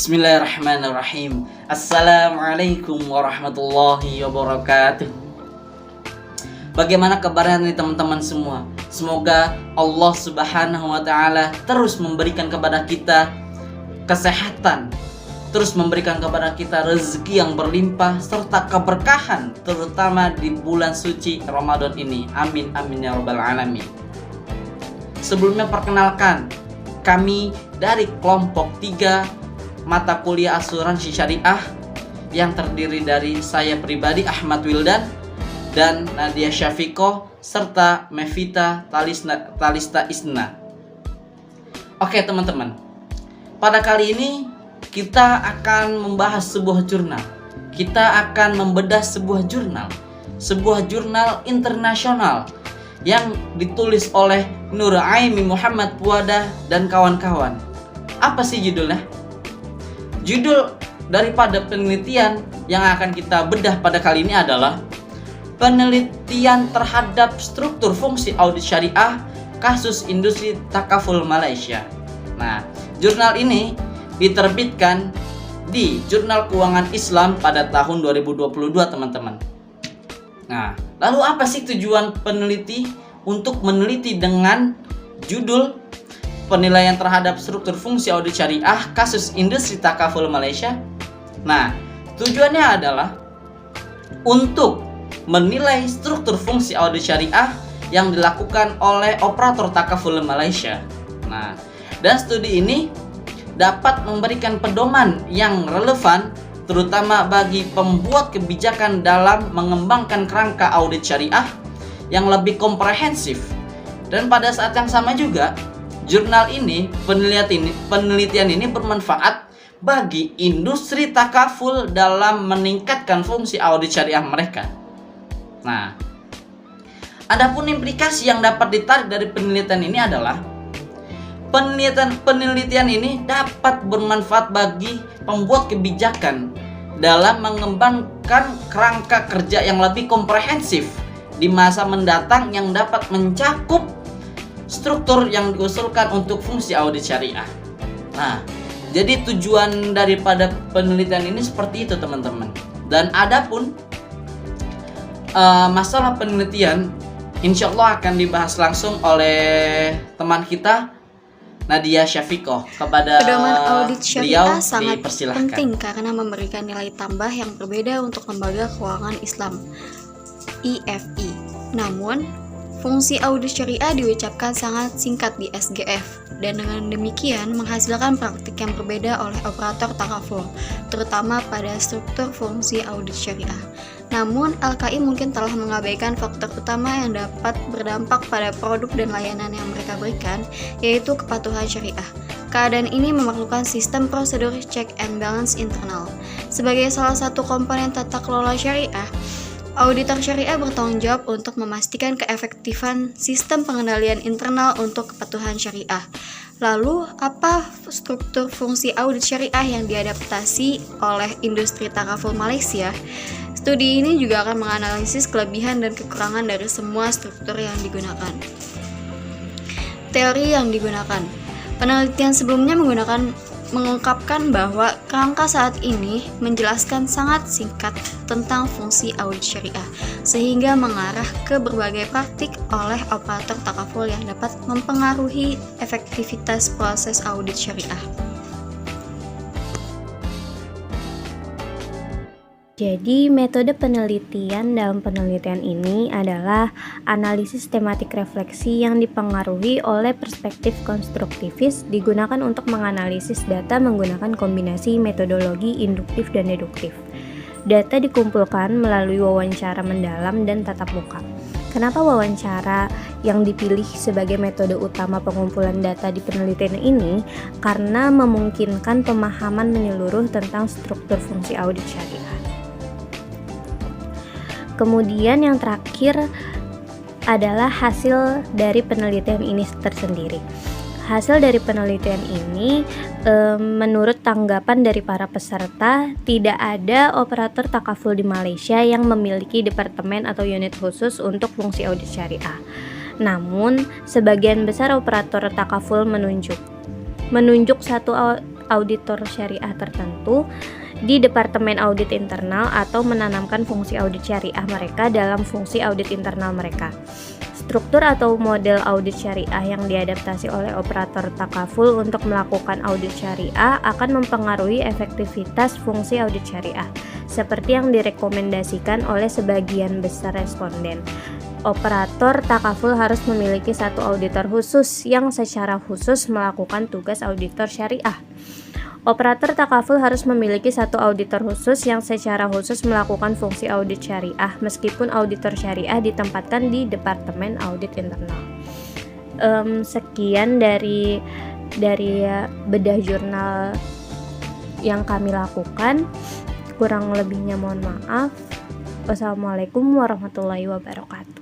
Bismillahirrahmanirrahim. Assalamualaikum warahmatullahi wabarakatuh. Bagaimana kabarnya nih teman-teman semua? Semoga Allah Subhanahu wa taala terus memberikan kepada kita kesehatan, terus memberikan kepada kita rezeki yang berlimpah serta keberkahan, terutama di bulan suci Ramadan ini. Amin amin ya rabbal alamin. Sebelumnya perkenalkan, kami dari kelompok 3 mata kuliah asuransi syariah yang terdiri dari saya pribadi Ahmad Wildan dan Nadia Syafiqoh serta Mevita Talista Isna. Oke teman-teman, pada kali ini kita akan membahas sebuah jurnal. Kita akan membedah sebuah jurnal internasional yang ditulis oleh Nur Aimi Muhammad Puada dan kawan-kawan. Apa sih judulnya? Judul daripada penelitian yang akan kita bedah pada kali ini adalah penelitian terhadap struktur fungsi audit syariah kasus industri takaful Malaysia. Nah, jurnal ini diterbitkan di Jurnal Keuangan Islam pada tahun 2022, teman-teman. Nah, lalu apa sih tujuan peneliti untuk meneliti dengan judul penilaian terhadap struktur fungsi audit syariah kasus industri takaful Malaysia? Nah, tujuannya adalah untuk menilai struktur fungsi audit syariah yang dilakukan oleh operator takaful Malaysia. Nah, dan studi ini dapat memberikan pedoman yang relevan terutama bagi pembuat kebijakan dalam mengembangkan kerangka audit syariah yang lebih komprehensif. Dan pada saat yang sama juga, jurnal ini, penelitian ini bermanfaat bagi industri takaful dalam meningkatkan fungsi audit syariah mereka. Nah, adapun implikasi yang dapat ditarik dari penelitian ini adalah penelitian ini dapat bermanfaat bagi pembuat kebijakan dalam mengembangkan kerangka kerja yang lebih komprehensif di masa mendatang yang dapat mencakup struktur yang diusulkan untuk fungsi audit syariah. Nah, jadi tujuan daripada penelitian ini seperti itu, teman-teman. Dan adapun masalah penelitian insya Allah akan dibahas langsung oleh teman kita Nadia Syafiqoh. Kepada pedoman audit syariah sangat dipersilahkan. penting karena memberikan nilai tambah yang berbeda untuk lembaga keuangan Islam IFI. Namun, fungsi audit syariah diucapkan sangat singkat di SGF dan dengan demikian menghasilkan praktik yang berbeda oleh operator takaful, terutama pada struktur fungsi audit syariah. Namun, LKI mungkin telah mengabaikan faktor utama yang dapat berdampak pada produk dan layanan yang mereka berikan, yaitu kepatuhan syariah. Keadaan ini memerlukan sistem prosedur check and balance internal. Sebagai salah satu komponen tata kelola syariah, auditor syariah bertanggung jawab untuk memastikan keefektifan sistem pengendalian internal untuk kepatuhan syariah. Lalu, apa struktur fungsi audit syariah yang diadaptasi oleh industri takaful Malaysia? Studi ini juga akan menganalisis kelebihan dan kekurangan dari semua struktur yang digunakan. Teori yang digunakan. Penelitian sebelumnya mengungkapkan bahwa kerangka saat ini menjelaskan sangat singkat tentang fungsi audit syariah, sehingga mengarah ke berbagai praktik oleh operator takaful yang dapat mempengaruhi efektivitas proses audit syariah. Jadi, metode penelitian dalam penelitian ini adalah analisis tematik refleksi yang dipengaruhi oleh perspektif konstruktivis digunakan untuk menganalisis data menggunakan kombinasi metodologi induktif dan deduktif. Data dikumpulkan melalui wawancara mendalam dan tatap muka. Kenapa wawancara yang dipilih sebagai metode utama pengumpulan data di penelitian ini? Karena memungkinkan pemahaman menyeluruh tentang struktur fungsi audit syariah. Kemudian yang terakhir adalah hasil dari penelitian ini tersendiri. Hasil dari penelitian ini menurut tanggapan dari para peserta, tidak ada operator takaful di Malaysia yang memiliki departemen atau unit khusus untuk fungsi audit syariah. Namun, sebagian besar operator takaful menunjuk satu auditor syariah tertentu di Departemen Audit Internal atau menanamkan fungsi audit syariah mereka dalam fungsi audit internal mereka. Struktur atau model audit syariah yang diadaptasi oleh operator takaful untuk melakukan audit syariah akan mempengaruhi efektivitas fungsi audit syariah, seperti yang direkomendasikan oleh sebagian besar responden. Operator takaful harus memiliki satu auditor khusus yang secara khusus melakukan tugas auditor syariah. Operator takaful harus memiliki satu auditor khusus yang secara khusus melakukan fungsi audit syariah, meskipun auditor syariah ditempatkan di Departemen Audit Internal. Sekian dari bedah jurnal yang kami lakukan. Kurang lebihnya mohon maaf. Wassalamualaikum warahmatullahi wabarakatuh.